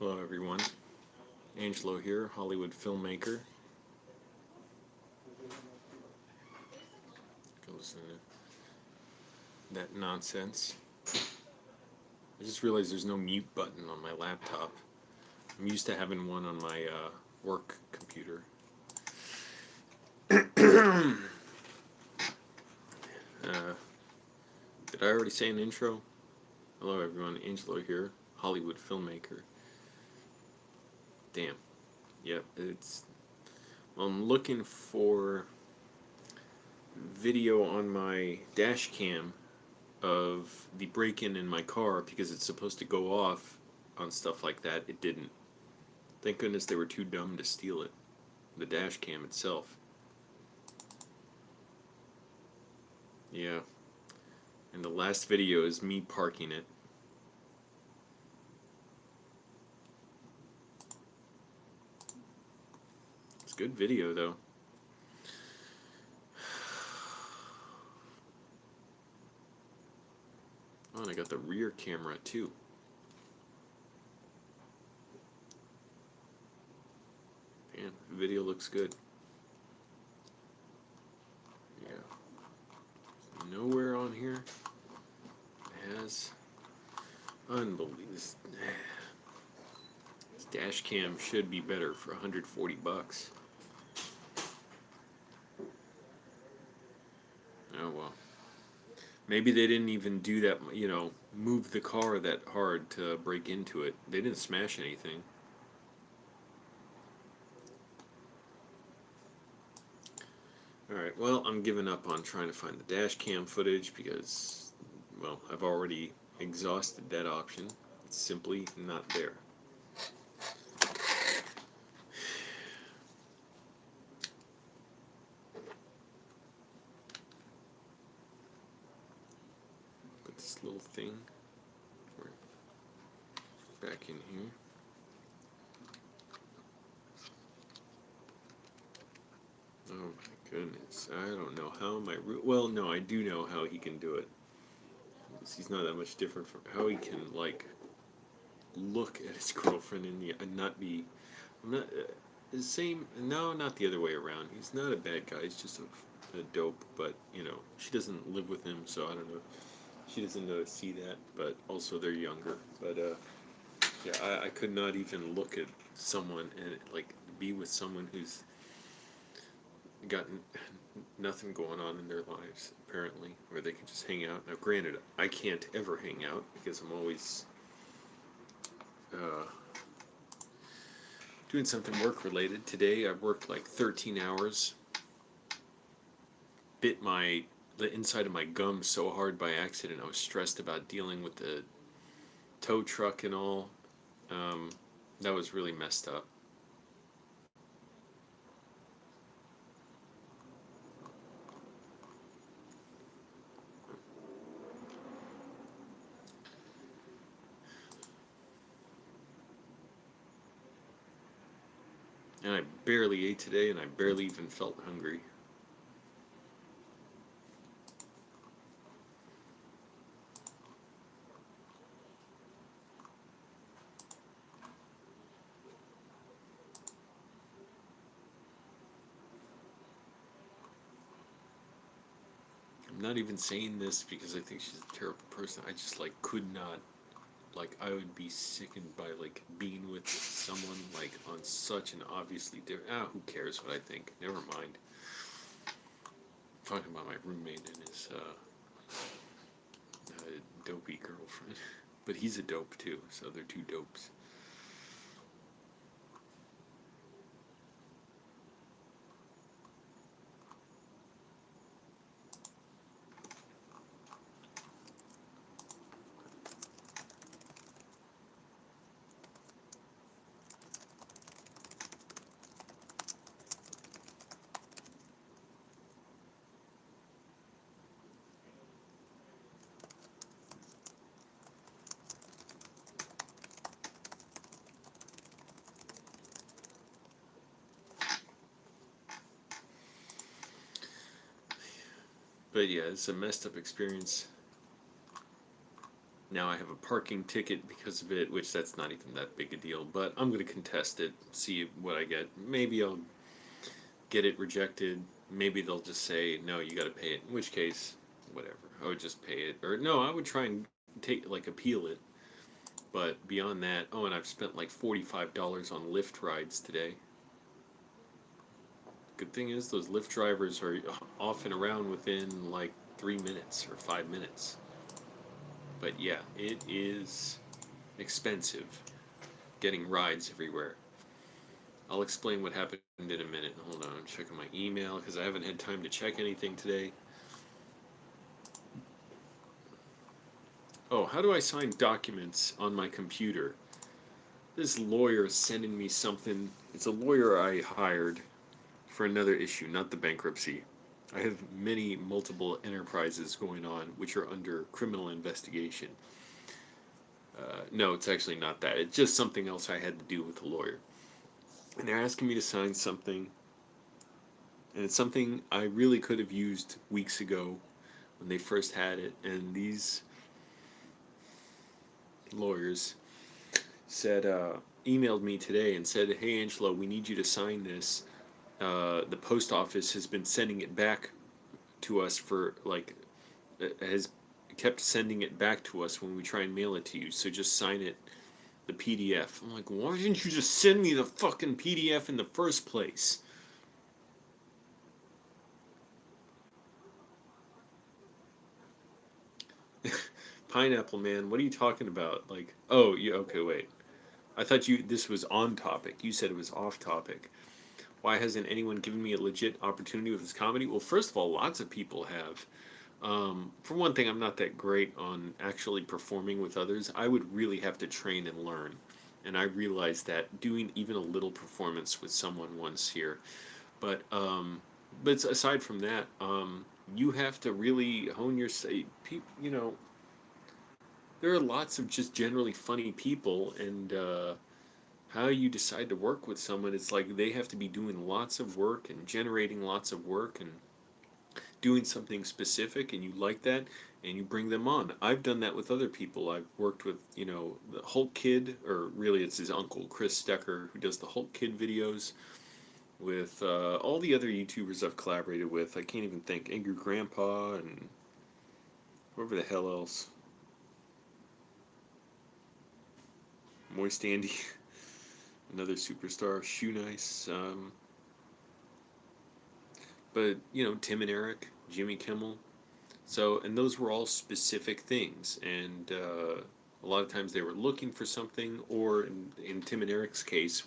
Hello everyone, Angelo here, Hollywood filmmaker. Go listen to that nonsense. I just realized there's no mute button on my laptop. I'm used to having one on my work computer. Did I already say an intro? Hello everyone, Angelo here, Hollywood filmmaker. Damn. Yep, I'm looking for video on my dash cam of the break-in in my car because it's supposed to go off on stuff like that. It didn't. Thank goodness they were too dumb to steal it. The dash cam itself. Yeah. And the last video is me parking it. It's good video though. Oh, and I got the rear camera too. Man, the video looks good. Yeah. Nowhere on here has unbelievable. This dash cam should be better for $140. Oh well. Maybe they didn't even do that, move the car that hard to break into it. They didn't smash anything. Alright, well, I'm giving up on trying to find the dash cam footage because, well, I've already exhausted that option. It's simply not there. Put this little thing back in here. Oh my goodness, I don't know how well, no, I do know how he can do it. He's not that much different from how he can, like, look at his girlfriend and not be, I'm not, the same, no, not the other way around. He's not a bad guy, he's just a dope, but, she doesn't live with him, so I don't know. She doesn't know to see that, but also they're younger. But, yeah, I could not even look at someone and, like, be with someone who's got nothing going on in their lives, apparently, where they can just hang out. Now, granted, I can't ever hang out because I'm always doing something work-related. Today, I worked like 13 hours, bit the inside of my gum so hard by accident. I was stressed about dealing with the tow truck and all. That was really messed up. And I barely ate today, and I barely even felt hungry. I'm not even saying this because I think she's a terrible person. I just, like, could not, like, I would be sickened by, like, being with someone, like, on such an obviously different, who cares what I think, never mind. I'm talking about my roommate and his, dopey girlfriend. But he's a dope, too, so they're two dopes. But yeah, it's a messed up experience. Now I have a parking ticket because of it, which that's not even that big a deal, but I'm going to contest it, see what I get. Maybe I'll get it rejected. Maybe they'll just say, no, you got to pay it, in which case, whatever. I would just pay it. Or no, I would try and appeal it. But beyond that, oh, and I've spent like $45 on Lyft rides today. Good thing is, those Lyft drivers are off and around within like 3 minutes or 5 minutes. But yeah, it is expensive getting rides everywhere. I'll explain what happened in a minute. Hold on, I'm checking my email because I haven't had time to check anything today. Oh, how do I sign documents on my computer? This lawyer is sending me something. It's a lawyer I hired for another issue, not the bankruptcy. I have multiple enterprises going on which are under criminal investigation. No, it's actually not that. It's just something else I had to do with the lawyer. And they're asking me to sign something. And it's something I really could have used weeks ago when they first had it. And these lawyers said, emailed me today and said, hey, Angelo, we need you to sign this. The post office has been sending it back to us for has kept sending it back to us when we try and mail it to you. So just sign it, the PDF. I'm like, why didn't you just send me the fucking PDF in the first place? Pineapple Man, what are you talking about? Like, oh, you okay? Wait, I thought this was on topic. You said it was off topic. Why hasn't anyone given me a legit opportunity with this comedy? Well, first of all, lots of people have. For one thing, I'm not that great on actually performing with others. I would really have to train and learn. And I realized that doing even a little performance with someone once here. But aside from that, you have to really hone your say. There are lots of just generally funny people, and how you decide to work with someone, it's like they have to be doing lots of work and generating lots of work and doing something specific, and you like that, and you bring them on. I've done that with other people. I've worked with, the Hulk Kid, or really it's his uncle, Chris Stecker, who does the Hulk Kid videos, with all the other YouTubers I've collaborated with. I can't even think. Angry Grandpa, and whoever the hell else. Moist Andy, another superstar. Shoe Nice. But, Tim and Eric, Jimmy Kimmel. So, and those were all specific things. And a lot of times they were looking for something, or in Tim and Eric's case,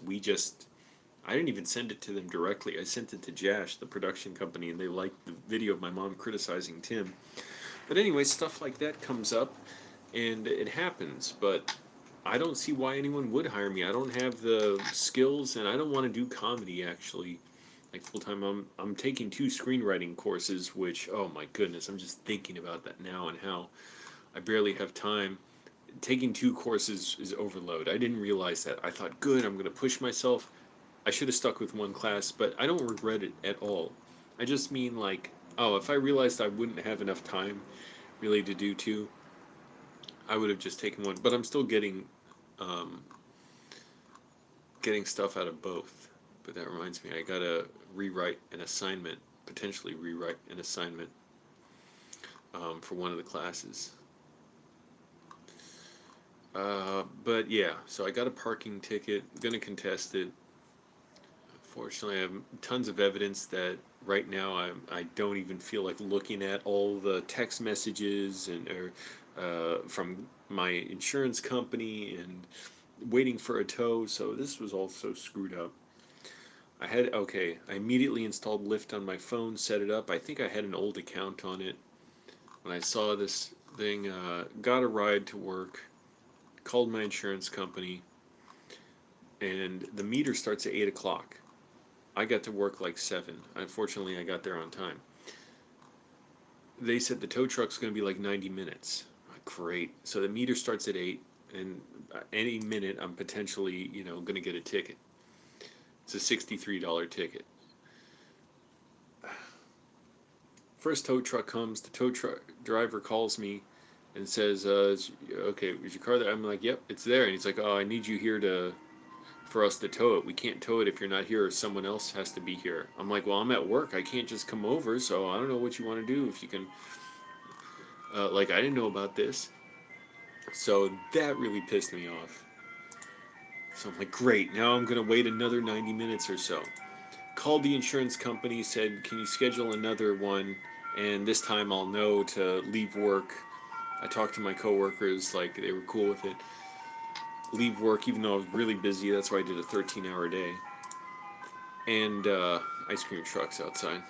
I didn't even send it to them directly. I sent it to Jash, the production company, and they liked the video of my mom criticizing Tim. But anyway, stuff like that comes up, and it happens. But I don't see why anyone would hire me. I don't have the skills, and I don't want to do comedy, actually, like full time. I'm taking 2 screenwriting courses, which, oh my goodness, I'm just thinking about that now and how I barely have time. Taking 2 courses is overload. I didn't realize that. I thought, good, I'm going to push myself. I should have stuck with 1 class, but I don't regret it at all. I just mean, like, oh, if I realized I wouldn't have enough time really to do 2, I would have just taken 1. But I'm still um, getting stuff out of both. But that reminds me, I gotta potentially rewrite an assignment for one of the classes. But yeah, so I got a parking ticket. I'm gonna contest it. Fortunately, I have tons of evidence that right now I don't even feel like looking at all the text messages from my insurance company and waiting for a tow. So this was all so screwed up. I immediately installed Lyft on my phone, set it up. I think I had an old account on it. When I saw this thing, got a ride to work, called my insurance company, and the meter starts at 8 o'clock. I got to work like 7. Unfortunately, I got there on time. They said the tow truck's going to be like 90 minutes. Great. So the meter starts at 8, and any minute I'm potentially, going to get a ticket. It's a $63 ticket. First tow truck comes, the tow truck driver calls me, and says, okay, is your car there? I'm like, yep, it's there. And he's like, oh, I need you here for us to tow it. We can't tow it if you're not here, or someone else has to be here. I'm like, well, I'm at work. I can't just come over, so I don't know what you want to do. If you can, like, I didn't know about this. So that really pissed me off. So I'm like, great, now I'm going to wait another 90 minutes or so. Called the insurance company, said, can you schedule another one? And this time I'll know to leave work. I talked to my coworkers, like, they were cool with it. Leave work, even though I was really busy. That's why I did a 13-hour day. And ice cream trucks outside.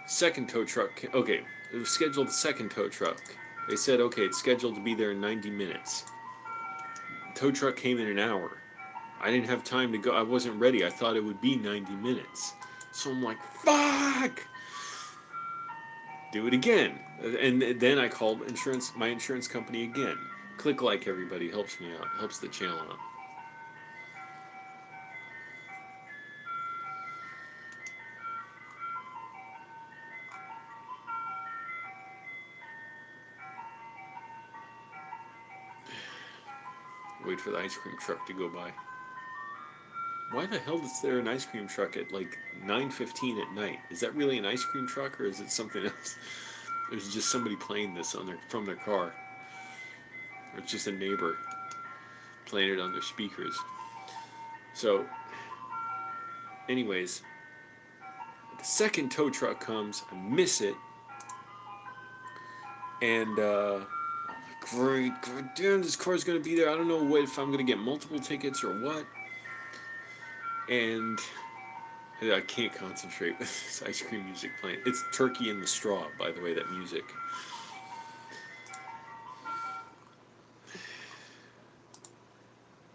Second tow truck. Okay, it was scheduled the second tow truck. They said, okay, it's scheduled to be there in 90 minutes. Tow truck came in an hour. I didn't have time to go. I wasn't ready. I thought it would be 90 minutes. So I'm like, fuck! Do it again. And then I called my insurance company again. Click like, everybody, helps me out. Helps the channel out. Wait for the ice cream truck to go by. Why the hell is there an ice cream truck at like 9:15 at night? Is that really an ice cream truck, or is it something else? There's just somebody playing this from their car. Or it's just a neighbor playing it on their speakers. So, anyways, the second tow truck comes, I miss it, and I'm like, great, god damn, this car's gonna be there. I don't know if I'm gonna get multiple tickets or what. And I can't concentrate with this ice cream music playing. It's Turkey in the Straw, by the way, that music.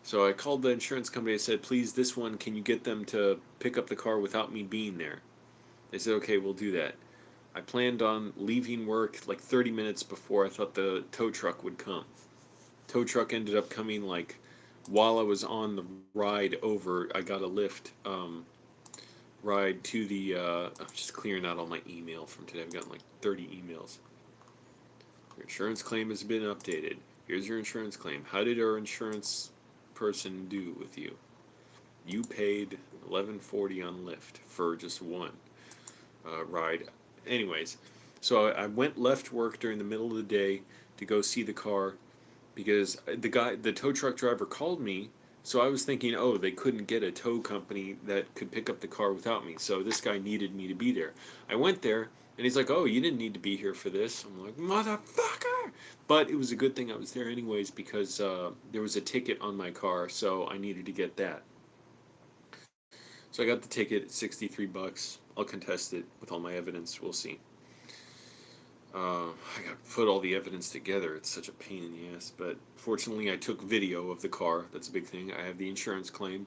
So I called the insurance company. I said, please, this one, can you get them to pick up the car without me being there? They said, okay, we'll do that. I planned on leaving work like 30 minutes before I thought the tow truck would come. Tow truck ended up coming like while I was on the ride over. I got a Lyft ride to the, I'm just clearing out all my email from today. I've gotten like 30 emails. Your insurance claim has been updated. Here's your insurance claim. How did our insurance person do with you? You paid $11.40 on Lyft for just one ride. Anyways, so I left work during the middle of the day to go see the car because the tow truck driver called me. So I was thinking, oh, they couldn't get a tow company that could pick up the car without me. So this guy needed me to be there. I went there, and he's like, oh, you didn't need to be here for this. I'm like, motherfucker! But it was a good thing I was there anyways because there was a ticket on my car, so I needed to get that. So I got the ticket, $63. I'll contest it with all my evidence. We'll see. I got to put all the evidence together. It's such a pain in the ass. But fortunately, I took video of the car. That's a big thing. I have the insurance claim.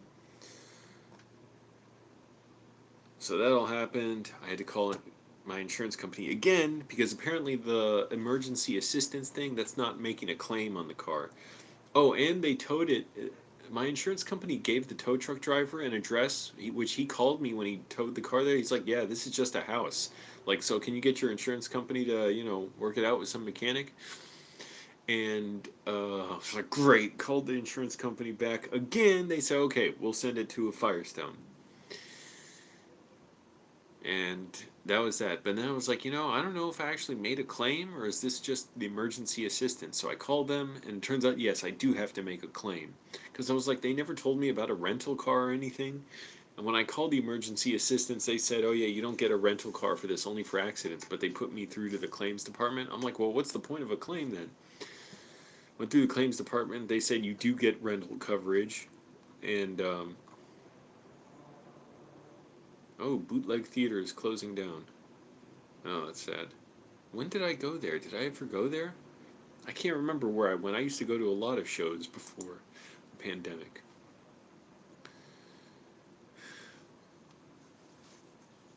So that all happened. I had to call my insurance company again because apparently the emergency assistance thing, that's not making a claim on the car. Oh, and they towed it. My insurance company gave the tow truck driver an address, which he called me when he towed the car there. He's like, yeah, this is just a house. Like, so can you get your insurance company to, work it out with some mechanic? And I was like, great. Called the insurance company back again. They said, okay, we'll send it to a Firestone. And that was that. But then I was like, I don't know if I actually made a claim or is this just the emergency assistance? So I called them, and it turns out, yes, I do have to make a claim. Because I was like, they never told me about a rental car or anything. And when I called the emergency assistance, they said, oh, yeah, you don't get a rental car for this, only for accidents. But they put me through to the claims department. I'm like, well, what's the point of a claim then? Went through the claims department. They said you do get rental coverage. And, oh, Bootleg Theater is closing down. Oh, that's sad. When did I go there? Did I ever go there? I can't remember where I went. I used to go to a lot of shows before the pandemic.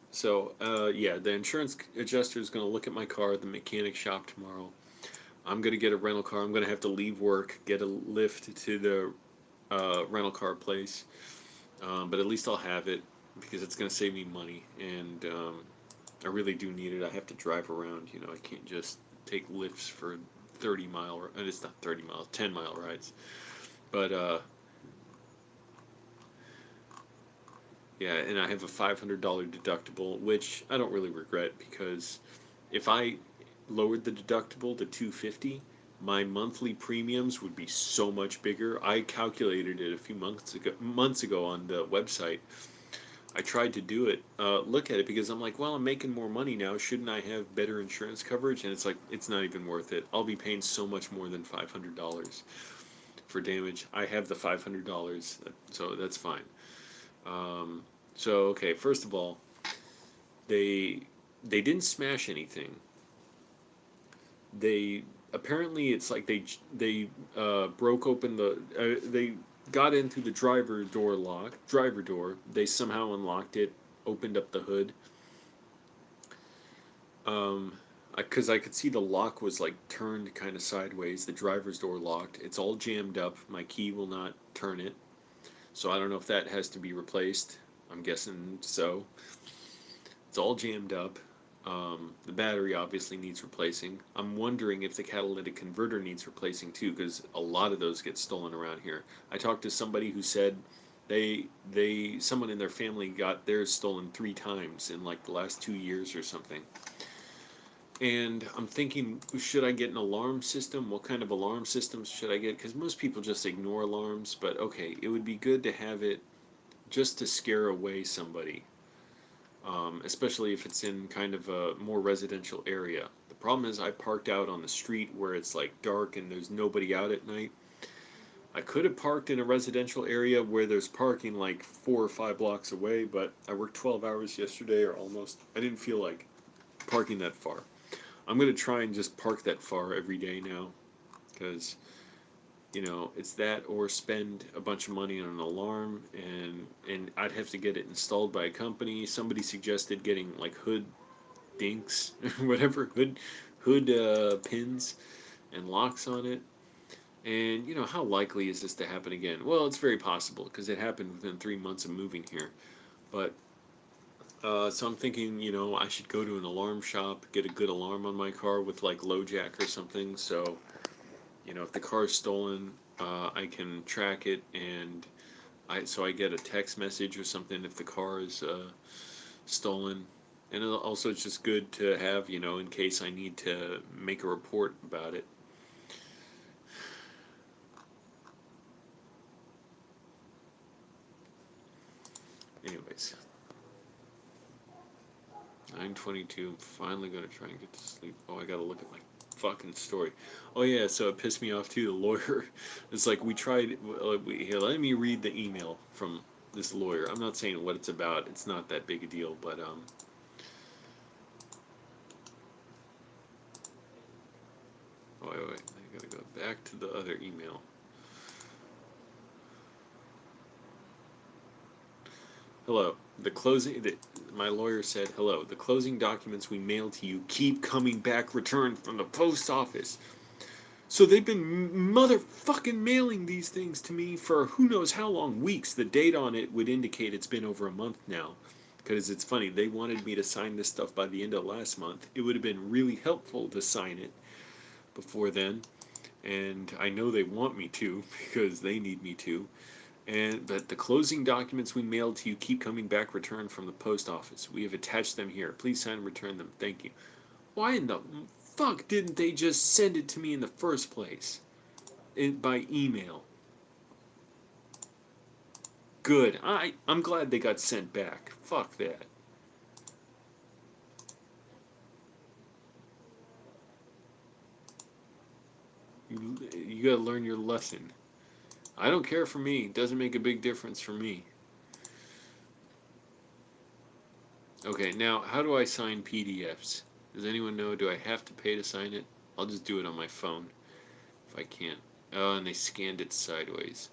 So, yeah, the insurance adjuster is going to look at my car at the mechanic shop tomorrow. I'm going to get a rental car. I'm going to have to leave work, get a lift to the rental car place. But at least I'll have it. because it's going to save me money, and I really do need it. I have to drive around. You know, I can't just take lifts for 30-mile, and it's not 30 miles, 10-mile rides. But yeah, and I have a $500 deductible, which I don't really regret, because if I lowered the deductible to 250, my monthly premiums would be so much bigger. I calculated it a few months ago on the website. I tried to do it, look at it, because I'm like, well, I'm making more money now. Shouldn't I have better insurance coverage? And it's like, it's not even worth it. I'll be paying so much more than $500 for damage. I have the $500, so that's fine. So okay, first of all, they they didn't smash anything. They apparently it's like they broke open they got into the driver door. They somehow unlocked it, opened up the hood. Um, because I could see the lock was like turned kind of sideways. The driver's door locked. It's all jammed up. My key will not turn it. So I don't know if that has to be replaced. I'm guessing so. It's all jammed up. The battery obviously needs replacing. I'm wondering if the catalytic converter needs replacing too, because a lot of those get stolen around here. I talked to somebody who said someone in their family got theirs stolen 3 times in like the last 2 years or something. And I'm thinking, should I get an alarm system? What kind of alarm systems should I get? Because most people just ignore alarms, but okay, it would be good to have it just to scare away somebody, especially if it's in kind of a more residential area. The problem is I parked out on the street where it's like dark and there's nobody out at night. I could have parked in a residential area where there's parking like 4 or 5 blocks away, but I worked 12 hours yesterday, or almost. I didn't feel like parking that far. I'm going to try and just park that far every day now, because it's that or spend a bunch of money on an alarm, and I'd have to get it installed by a company. Somebody suggested getting like hood dinks, whatever, hood pins and locks on it. And how likely is this to happen again? Well, it's very possible, because it happened within 3 months of moving here. But so I'm thinking, I should go to an alarm shop, get a good alarm on my car with like LoJack or something. So, if the car is stolen, I can track it, and I get a text message or something if the car is stolen. And also, it's just good to have, in case I need to make a report about it. Anyways, 9:22. I'm finally gonna try and get to sleep. Oh, I gotta look at my fucking story. Oh yeah, so it pissed me off too. The lawyer, it's like we tried. Here, let me read the email from this lawyer. I'm not saying what it's about. It's not that big a deal, but Oh wait. I gotta go back to the other email. Hello. My lawyer said, hello. The closing documents we mailed to you keep coming back returned from the post office. So they've been motherfucking mailing these things to me for who knows how long, weeks. The date on it would indicate it's been over a month now. Because it's funny, they wanted me to sign this stuff by the end of last month. It would have been really helpful to sign it before then. And I know they want me to, because they need me to. But the closing documents we mailed to you keep coming back returned from the post office. We have attached them here. Please sign and return them. Thank you. Why in the fuck didn't they just send it to me in the first place? By email. Good. I'm glad they got sent back. Fuck that. You gotta learn your lesson. I don't care for me. It doesn't make a big difference for me. Okay, now how do I sign PDFs? Does anyone know? Do I have to pay to sign it? I'll just do it on my phone if I can't. Oh, and they scanned it sideways.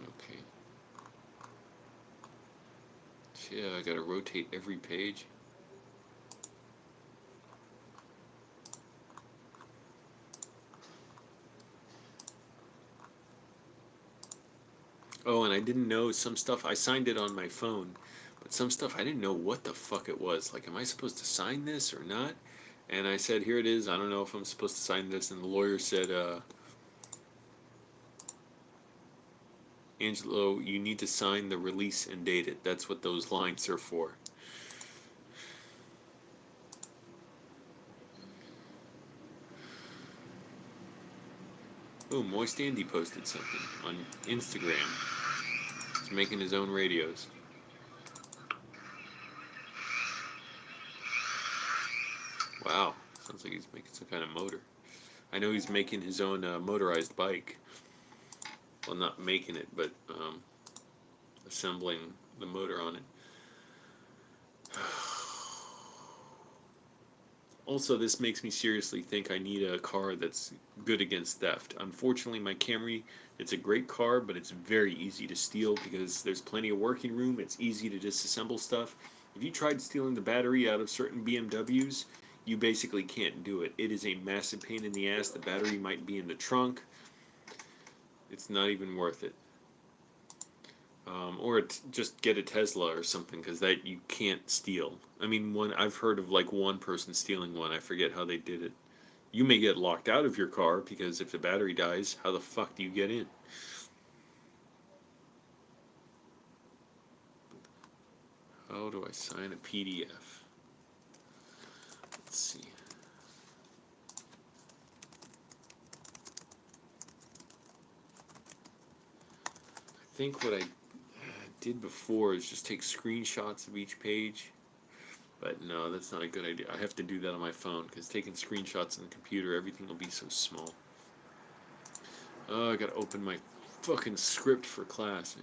Okay. Yeah, I gotta rotate every page. Oh, and I didn't know some stuff. I signed it on my phone, but some stuff I didn't know what the fuck it was. Like, am I supposed to sign this or not? And I said, here it is. I don't know if I'm supposed to sign this. And the lawyer said, Angelo, you need to sign the release and date it. That's what those lines are for. Oh, Moist Andy posted something on Instagram. He's making his own radios. Wow, sounds like he's making some kind of motor. I know he's making his own motorized bike. Well, not making it, but assembling the motor on it. Also, this makes me seriously think I need a car that's good against theft. Unfortunately, my Camry, it's a great car, but it's very easy to steal because there's plenty of working room. It's easy to disassemble stuff. If you tried stealing the battery out of certain BMWs, you basically can't do it. It is a massive pain in the ass. The battery might be in the trunk. It's not even worth it. Or just get a Tesla or something, because that you can't steal. I mean, I've heard of like one person stealing one. I forget how they did it. You may get locked out of your car because if the battery dies, how the fuck do you get in? How do I sign a PDF? Let's see. I think what I did before is just take screenshots of each page. But no, that's not a good idea. I have to do that on my phone because taking screenshots on the computer, everything will be so small. Oh, I gotta open my fucking script for class.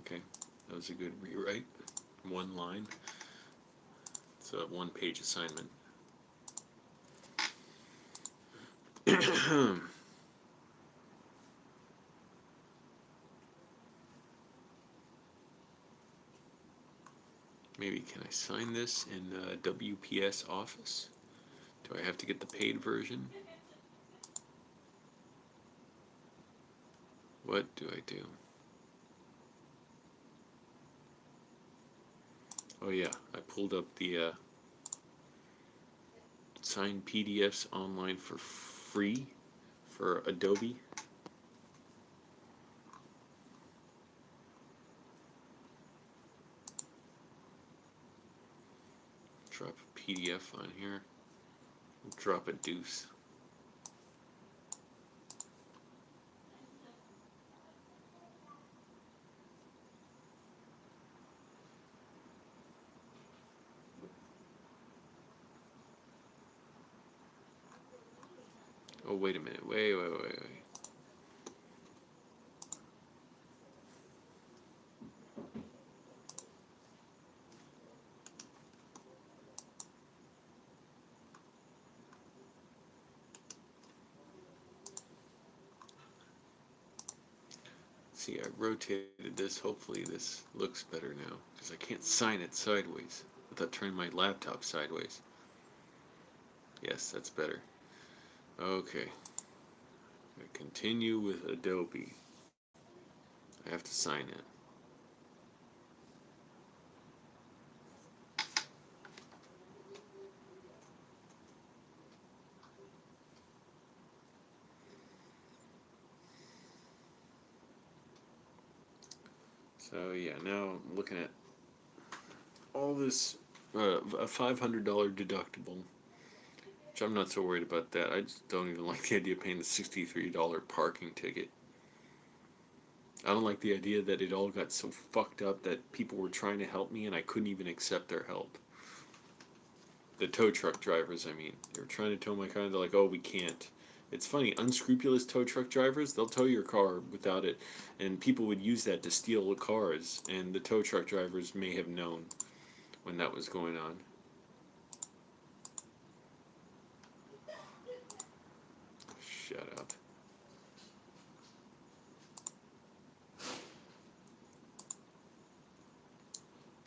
Okay, that was a good rewrite. One line. It's a one-page assignment. Maybe can I sign this in WPS Office? Do I have to get the paid version? What do I do? Oh yeah, I pulled up the sign PDFs online for free for Adobe. Drop a PDF on here. Drop a deuce. Oh, wait a minute. Wait. See, I rotated this. Hopefully this looks better now, because I can't sign it sideways without turning my laptop sideways. Yes, that's better. Okay. I continue with Adobe. I have to sign it. So yeah, now I'm looking at all this, a $500 deductible, which I'm not so worried about that. I just don't even like the idea of paying the $63 parking ticket. I don't like the idea that it all got so fucked up that people were trying to help me and I couldn't even accept their help. The tow truck drivers, I mean. They were trying to tow my car and they're like, oh, we can't. It's funny, unscrupulous tow truck drivers, they'll tow your car without it. And people would use that to steal cars. And the tow truck drivers may have known when that was going on. Shut up.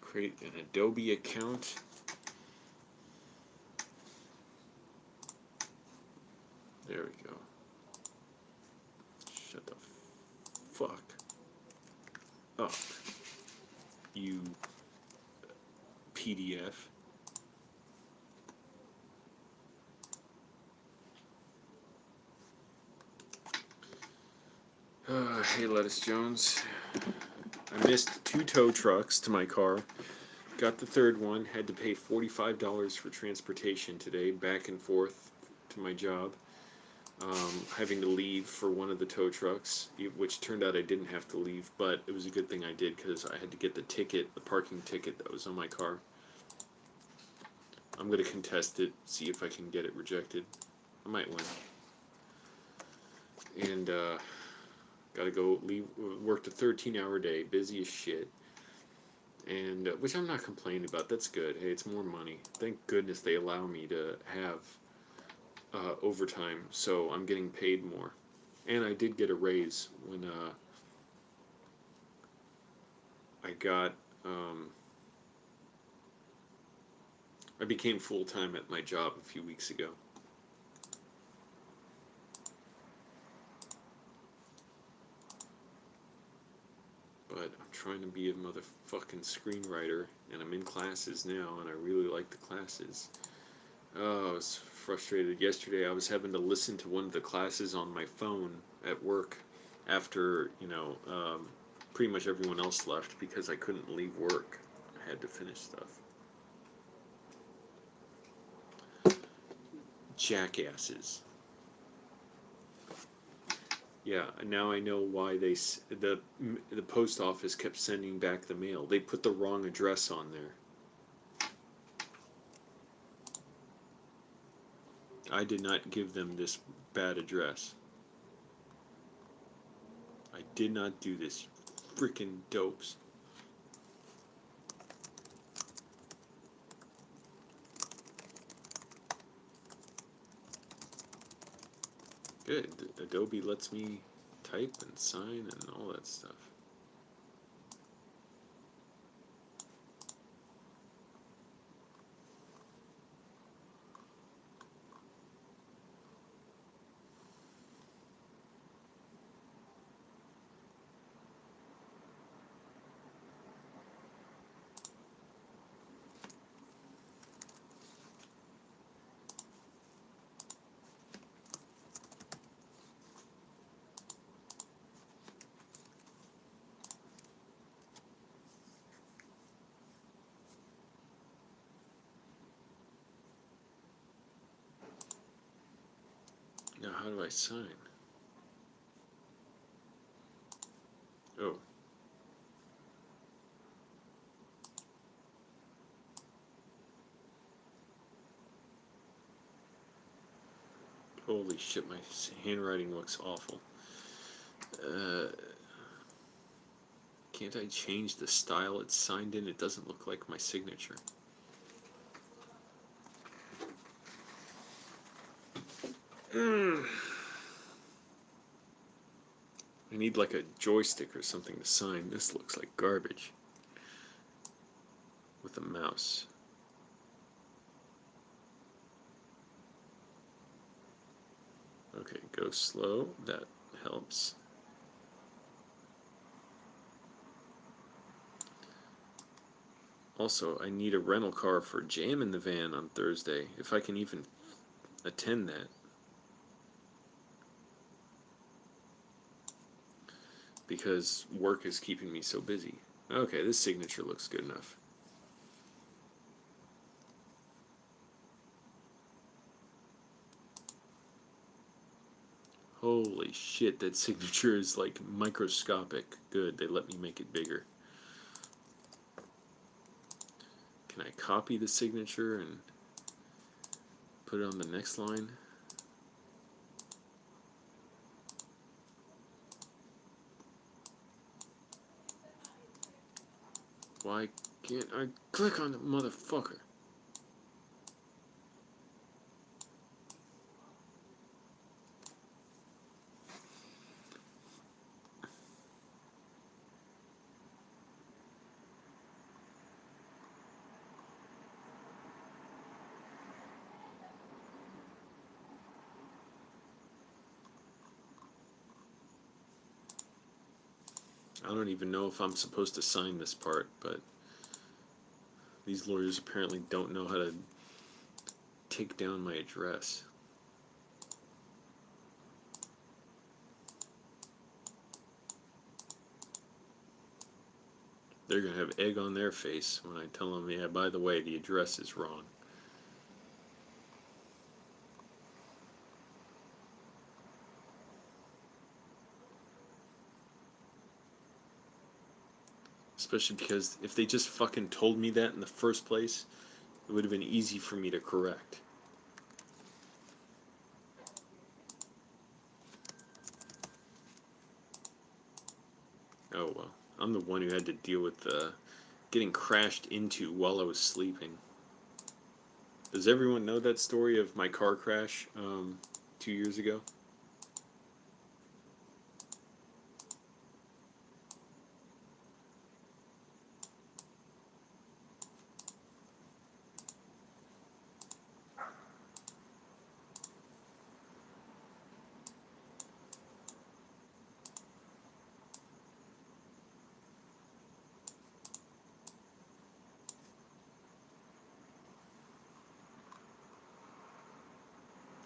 Create an Adobe account. There we go. Shut the fuck up, you PDF. Hey, Lettuce Jones. I missed 2 tow trucks to my car. Got the third one. Had to pay $45 for transportation today, back and forth to my job. Having to leave for one of the tow trucks, which turned out I didn't have to leave, but it was a good thing I did because I had to get the ticket, the parking ticket that was on my car. I'm going to contest it, see if I can get it rejected. I might win. And got to go leave. Worked a 13-hour day, busy as shit. And which I'm not complaining about. That's good. Hey, it's more money. Thank goodness they allow me to have overtime, so I'm getting paid more. And I did get a raise when I got I became full-time at my job a few weeks ago. But I'm trying to be a motherfucking screenwriter, and I'm in classes now, and I really like the classes. Oh, I was frustrated yesterday. I was having to listen to one of the classes on my phone at work after, pretty much everyone else left because I couldn't leave work. I had to finish stuff. Jackasses. Yeah, now I know why the post office kept sending back the mail. They put the wrong address on there. I did not give them this bad address. I did not do this, freaking dopes. Good. Adobe lets me type and sign and all that stuff. Now, how do I sign? Oh. Holy shit, my handwriting looks awful. Can't I change the style it's signed in? It doesn't look like my signature. I need like a joystick or something to sign. This looks like garbage. With a mouse. Okay, go slow. That helps. Also, I need a rental car for Jam in the Van on Thursday, if I can even attend that. Because work is keeping me so busy. Okay, this signature looks good enough. Holy shit, that signature is like microscopic. Good, they let me make it bigger. Can I copy the signature and put it on the next line? Why can't I click on the motherfucker? I don't even know if I'm supposed to sign this part, but these lawyers apparently don't know how to take down my address. They're going to have egg on their face when I tell them, yeah, by the way, the address is wrong. Especially because if they just fucking told me that in the first place, it would have been easy for me to correct. Oh well. I'm the one who had to deal with getting crashed into while I was sleeping. Does everyone know that story of my car crash 2 years ago?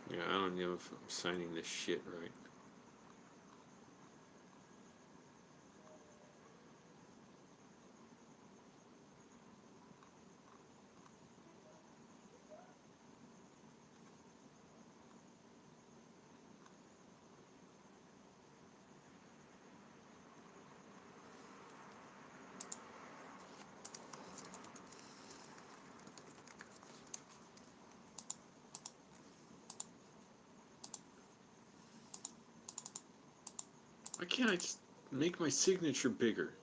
Yeah, I don't know if I'm signing this shit right. Why can't I just make my signature bigger?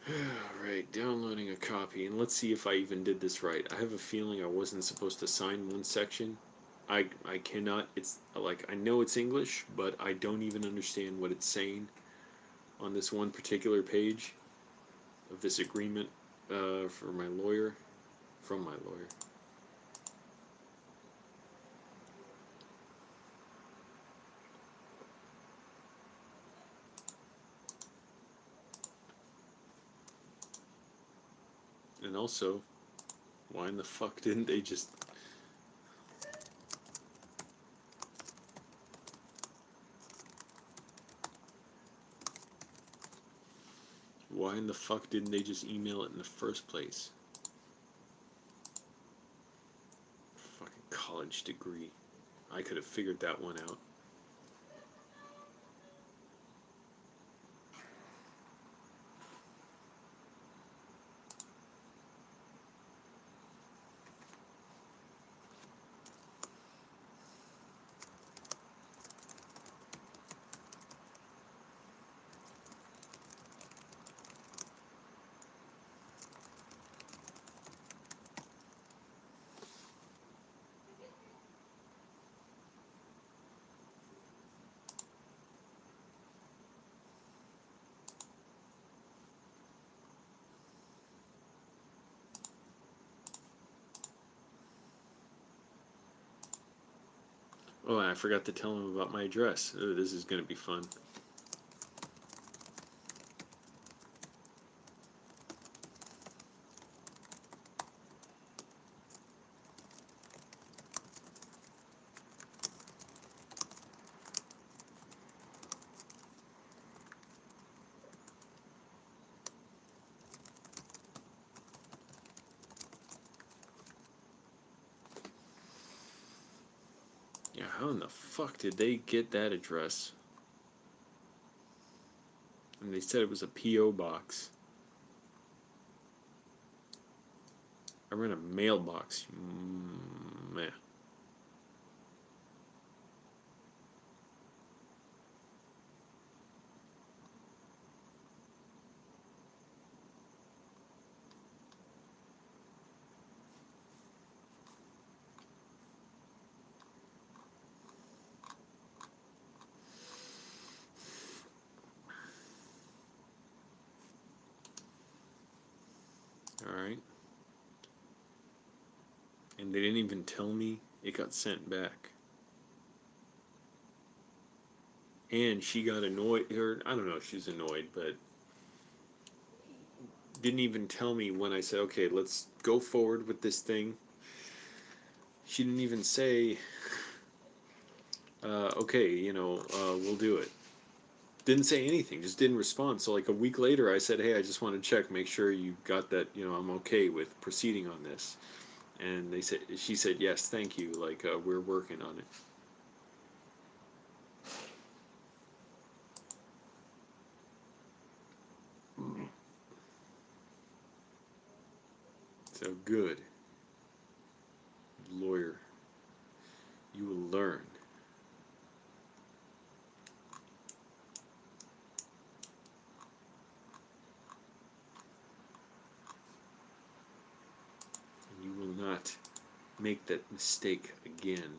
Alright, downloading a copy, and let's see if I even did this right. I have a feeling I wasn't supposed to sign one section. I cannot, it's like, I know it's English, but I don't even understand what it's saying on this one particular page of this agreement for my lawyer, from my lawyer. And also, why in the fuck didn't they just... Why in the fuck didn't they just email it in the first place? Fucking college degree. I could have figured that one out. Oh, and I forgot to tell him about my address. Oh, this is gonna be fun. How in the fuck did they get that address? And they said it was a P.O. box. I ran a mailbox. Meh. Alright. And they didn't even tell me it got sent back. And she got annoyed, or I don't know if she's annoyed, but didn't even tell me when I said, okay, let's go forward with this thing. She didn't even say, okay, we'll do it. Didn't say anything, just didn't respond. So like a week later, I said, hey, I just want to check, make sure you got that, I'm okay with proceeding on this. And she said, yes, thank you, like, we're working on it. So good. Lawyer, you will learn. And you will not make that mistake again.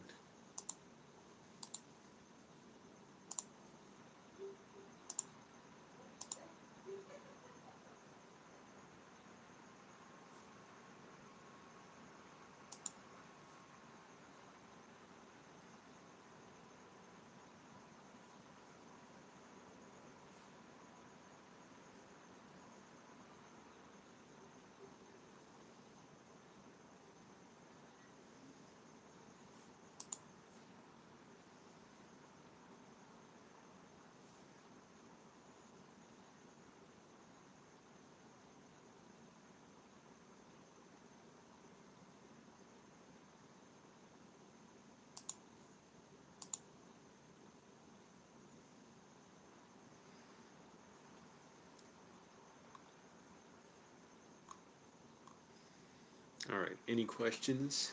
Alright, any questions?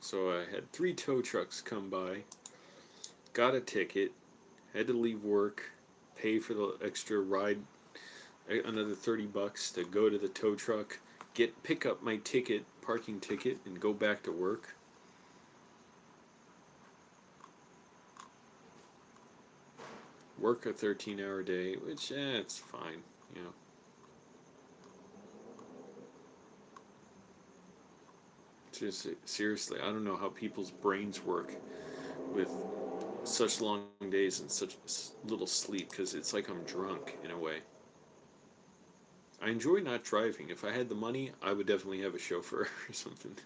So I had 3 tow trucks come by, got a ticket, had to leave work, pay for the extra ride, another $30 to go to the tow truck, pick up my ticket, parking ticket, and go back to work. Work a 13-hour day, which, it's fine, Just seriously, I don't know how people's brains work with such long days and such little sleep, because it's like I'm drunk in a way. I enjoy not driving. If I had the money, I would definitely have a chauffeur or something.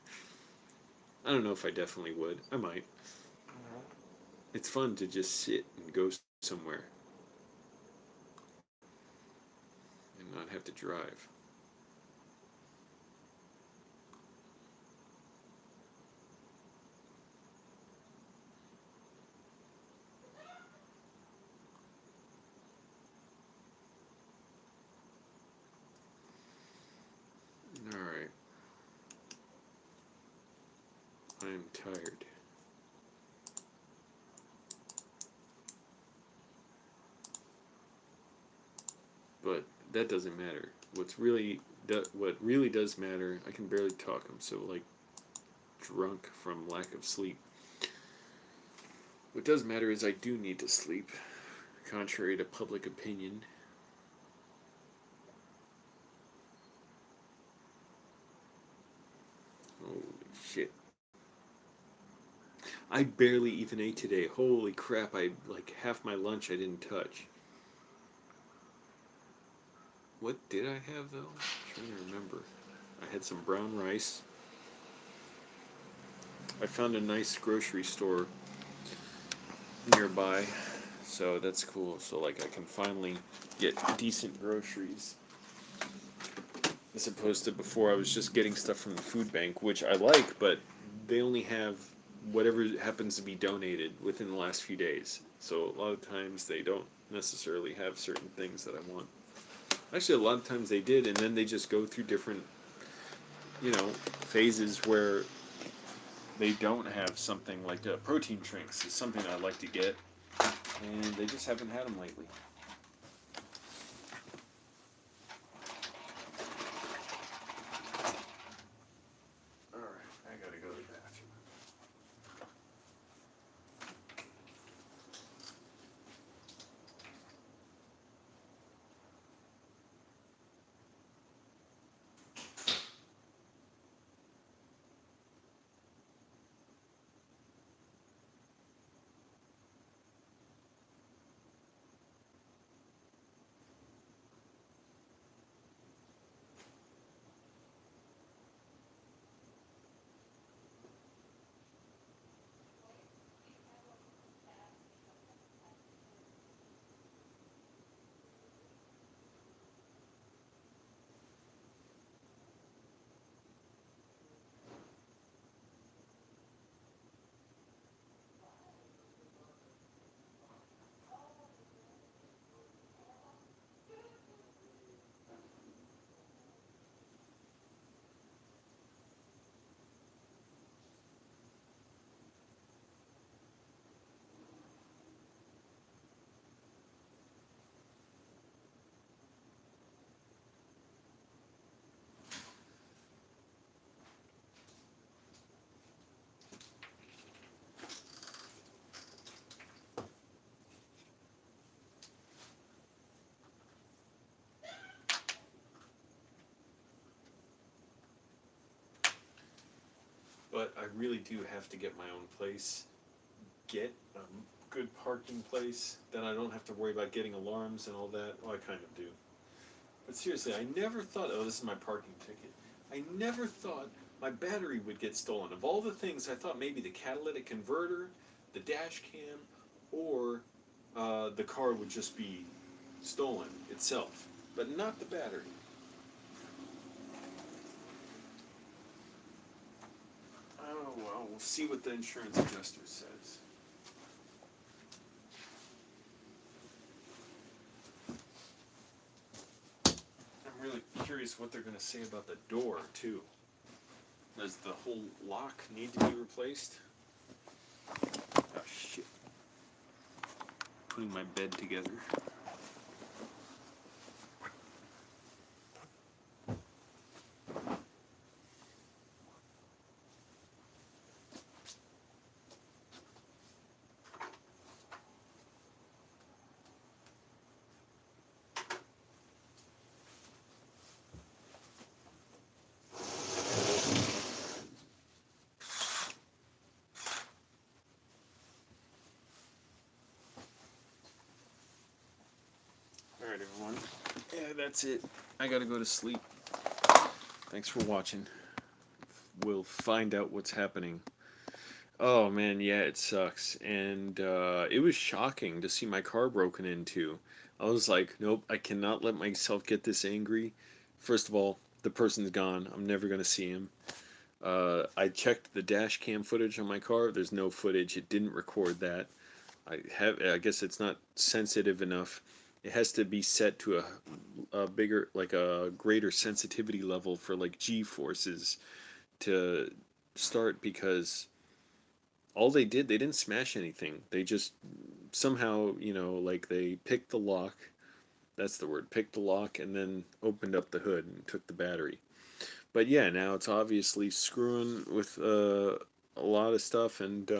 I don't know if I definitely would. I might. It's fun to just sit and go somewhere and not have to drive. Alright. I'm tired. But that doesn't matter. What really does matter, I can barely talk. I'm so like drunk from lack of sleep. What does matter is I do need to sleep, contrary to public opinion. Holy shit. I barely even ate today. Holy crap, like half my lunch I didn't touch. What did I have though? I'm trying to remember. I had some brown rice. I found a nice grocery store nearby, so that's cool. So like I can finally get decent groceries, as opposed to before I was just getting stuff from the food bank, which I like, but they only have whatever happens to be donated within the last few days. So a lot of times they don't necessarily have certain things that I want. Actually, a lot of times they did, and then they just go through different, phases where they don't have something like protein drinks. Is something I'd like to get, and they just haven't had them lately. All right, I gotta go to the bathroom. But I really do have to get my own place, get a good parking place, then I don't have to worry about getting alarms and all that. Well, I kind of do. But seriously, I never thought, oh, this is my parking ticket. I never thought my battery would get stolen. Of all the things, I thought maybe the catalytic converter, the dash cam, or the car would just be stolen itself, but not the battery. Oh, well, we'll see what the insurance adjuster says. I'm really curious what they're going to say about the door, too. Does the whole lock need to be replaced? Oh, shit. Putting my bed together. Alright, everyone. Yeah, that's it. I gotta go to sleep. Thanks for watching. We'll find out what's happening. Oh man, yeah, it sucks. And it was shocking to see my car broken into. I was like, nope, I cannot let myself get this angry. First of all, the person's gone. I'm never going to see him. I checked the dash cam footage on my car. There's no footage. It didn't record that. I guess it's not sensitive enough. It has to be set to a bigger, like a greater sensitivity level for like G forces to start, because all they did, they didn't smash anything. They just somehow, like they picked the lock. That's the word, picked the lock, and then opened up the hood and took the battery. But yeah, now it's obviously screwing with a lot of stuff, and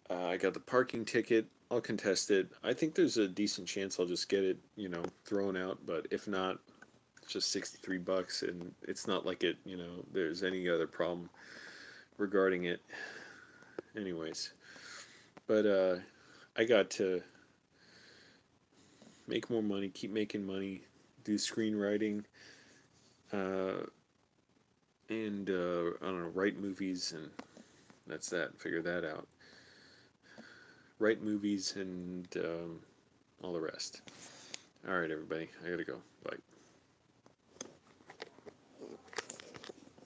I got the parking ticket. I'll contest it. I think there's a decent chance I'll just get it, thrown out. But if not, it's just $63, and it's not like there's any other problem regarding it. Anyways, but I got to make more money, keep making money, do screenwriting, uh, and I don't know, write movies, and that's that. Figure that out. Write movies and all the rest. All right, everybody, I gotta go. Bye.